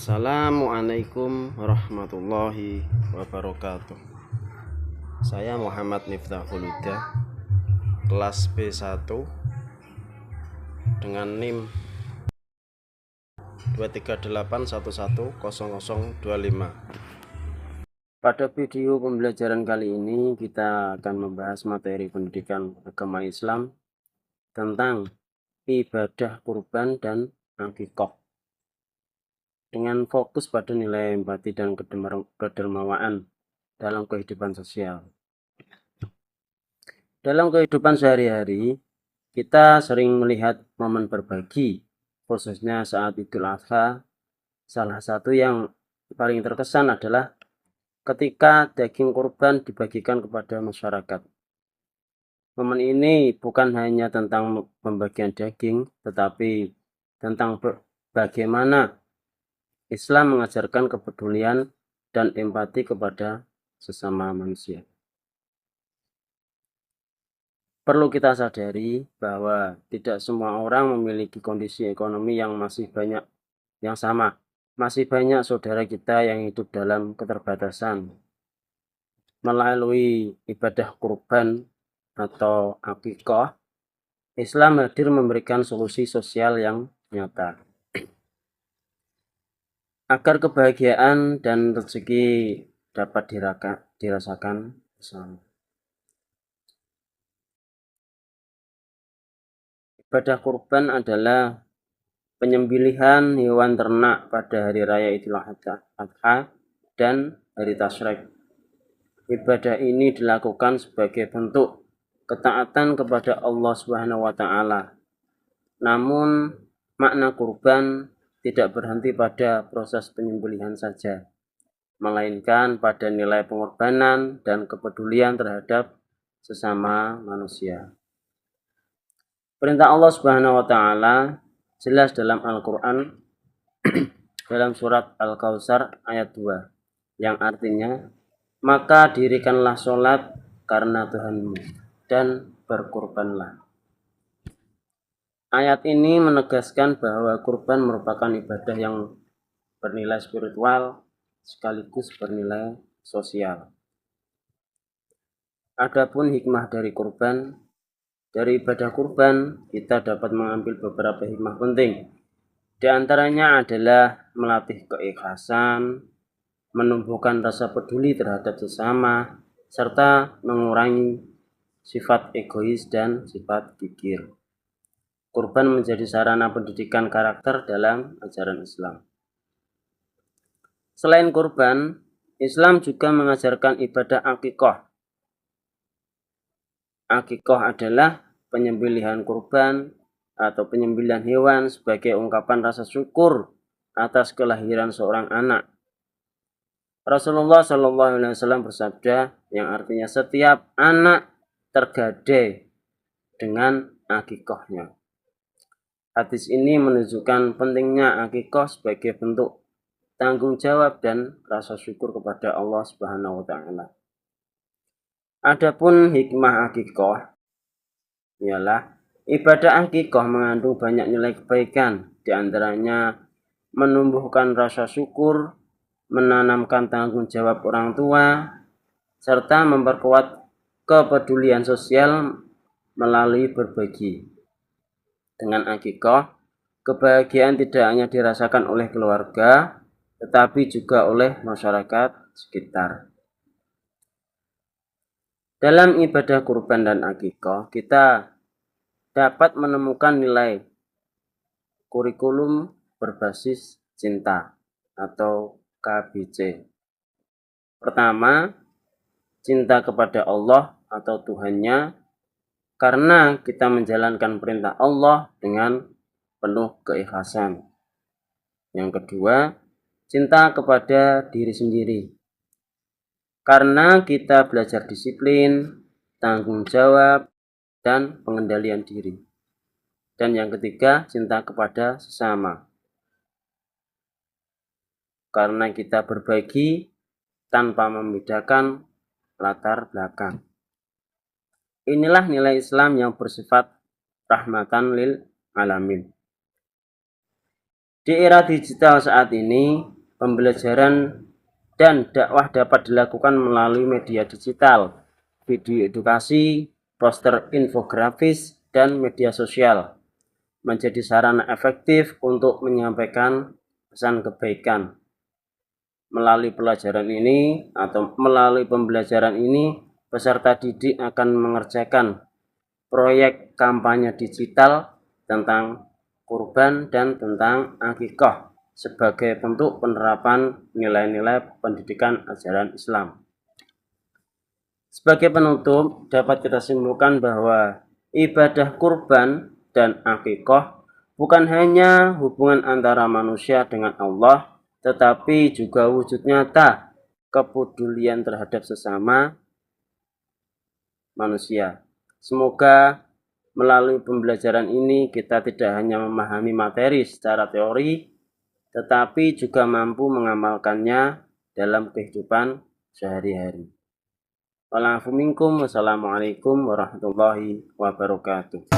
Assalamualaikum warahmatullahi wabarakatuh. Saya Muhammad Miftahul Huda, kelas B1 dengan NIM 238110025. Pada video pembelajaran kali ini kita akan membahas materi pendidikan agama Islam tentang ibadah kurban dan akikah, dengan fokus pada nilai empati dan kedermawaan dalam kehidupan sosial. Dalam kehidupan sehari-hari, kita sering melihat momen berbagi, khususnya saat Idul Adha. Salah satu yang paling terkesan adalah ketika daging kurban dibagikan kepada masyarakat. Momen ini bukan hanya tentang pembagian daging, tetapi tentang bagaimana Islam mengajarkan kepedulian dan empati kepada sesama manusia. Perlu kita sadari bahwa tidak semua orang memiliki kondisi ekonomi yang sama. Masih banyak saudara kita yang hidup dalam keterbatasan. Melalui ibadah kurban atau akikah, Islam hadir memberikan solusi sosial yang nyata agar kebahagiaan dan rezeki dapat dirasakan bersama. Ibadah kurban adalah penyembelihan hewan ternak pada hari raya Idul Adha dan hari Tasyrik. Ibadah ini dilakukan sebagai bentuk ketaatan kepada Allah Subhanahu wa taala. Namun makna kurban tidak berhenti pada proses penyembelihan saja, melainkan pada nilai pengorbanan dan kepedulian terhadap sesama manusia. Perintah Allah Subhanahu wa taala jelas dalam Al-Qur'an dalam surat Al-Kautsar ayat 2 yang artinya, maka dirikanlah sholat karena Tuhanmu dan berkurbanlah. Ayat ini menegaskan bahwa kurban merupakan ibadah yang bernilai spiritual sekaligus bernilai sosial. Adapun hikmah dari ibadah kurban, kita dapat mengambil beberapa hikmah penting. Di antaranya adalah melatih keikhlasan, menumbuhkan rasa peduli terhadap sesama, serta mengurangi sifat egois dan sifat kikir. Kurban menjadi sarana pendidikan karakter dalam ajaran Islam. Selain kurban, Islam juga mengajarkan ibadah akikah. Akikah adalah penyembelihan kurban atau penyembelihan hewan sebagai ungkapan rasa syukur atas kelahiran seorang anak. Rasulullah SAW bersabda yang artinya setiap anak tergadai dengan akikahnya. Hadis ini menunjukkan pentingnya akikah sebagai bentuk tanggung jawab dan rasa syukur kepada Allah Subhanahu wa taala. Adapun hikmah akikah ialah ibadah akikah mengandung banyak nilai kebaikan, di antaranya menumbuhkan rasa syukur, menanamkan tanggung jawab orang tua, serta memperkuat kepedulian sosial melalui berbagi. Dengan akikah, kebahagiaan tidak hanya dirasakan oleh keluarga, tetapi juga oleh masyarakat sekitar. Dalam ibadah kurban dan akikah, kita dapat menemukan nilai kurikulum berbasis cinta atau KBC. Pertama, cinta kepada Allah atau Tuhannya, karena kita menjalankan perintah Allah dengan penuh keikhlasan. Yang kedua, cinta kepada diri sendiri, karena kita belajar disiplin, tanggung jawab, dan pengendalian diri. Dan yang ketiga, cinta kepada sesama, karena kita berbagi tanpa membedakan latar belakang. Inilah nilai Islam yang bersifat rahmatan lil alamin. Di era digital saat ini, pembelajaran dan dakwah dapat dilakukan melalui media digital, video edukasi, poster infografis, dan media sosial. Menjadi sarana efektif untuk menyampaikan pesan kebaikan. Melalui pembelajaran ini, peserta didik akan mengerjakan proyek kampanye digital tentang kurban dan tentang akikah sebagai bentuk penerapan nilai-nilai pendidikan ajaran Islam. Sebagai penutup, dapat kita simpulkan bahwa ibadah kurban dan akikah bukan hanya hubungan antara manusia dengan Allah, tetapi juga wujud nyata kepedulian terhadap sesama manusia. Semoga melalui pembelajaran ini kita tidak hanya memahami materi secara teori, tetapi juga mampu mengamalkannya dalam kehidupan sehari-hari. Wassalamualaikum warahmatullahi wabarakatuh.